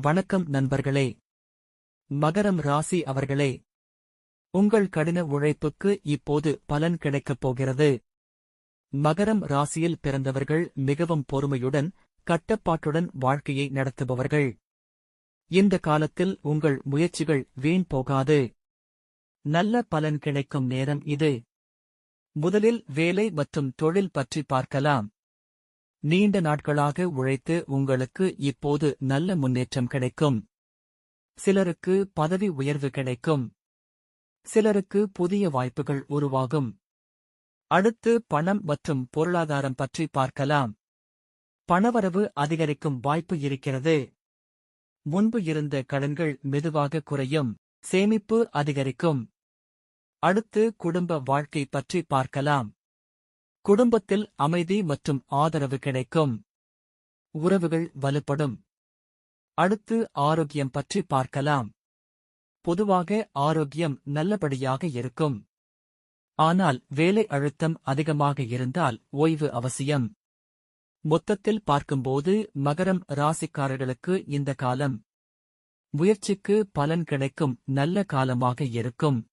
வணக்கம் நண்பர்களே. மகரம் ராசி அவர்களே, உங்கள் கடின உழைப்புக்கு இப்போது பலன் கிடைக்கப் போகிறது. மகரம் ராசியில் பிறந்தவர்கள் மிகவும் பொறுமையுடன், கட்டுப்பாட்டுடன் வாழ்க்கையை நடத்துபவர்கள். இந்த காலத்தில் உங்கள் முயற்சிகள் வீண் போகாது. நல்ல பலன் கிடைக்கும் நேரம் இது. முதலில் வேலை மற்றும் தொழில் பற்றி பார்க்கலாம். நீண்ட நாட்களாக உழைத்து உங்களுக்கு இப்போது நல்ல முன்னேற்றம் கிடைக்கும். சிலருக்கு பதவி உயர்வு கிடைக்கும். சிலருக்கு புதிய வாய்ப்புகள் உருவாகும். அடுத்து பணம் மற்றும் பொருளாதாரம் பற்றி பார்க்கலாம். பணவரவு அதிகரிக்கும் வாய்ப்பு இருக்கிறது. முன்பு இருந்த கடன்கள் மெதுவாக குறையும். சேமிப்பு அதிகரிக்கும். அடுத்து குடும்ப வாழ்க்கை பற்றி பார்க்கலாம். குடும்பத்தில் அமைதி மற்றும் ஆதரவு கிடைக்கும். உறவுகள் வலுப்படும். அடுத்து ஆரோக்கியம் பற்றி பார்க்கலாம். பொதுவாக ஆரோக்கியம் நல்லபடியாக இருக்கும். ஆனால் வேலை அழுத்தம் அதிகமாக இருந்தால் ஓய்வு அவசியம். மொத்தத்தில் பார்க்கும்போது மகரம் ராசிக்காரர்களுக்கு இந்த காலம் முயற்சிக்கு பலன் கிடைக்கும் நல்ல காலமாக இருக்கும்.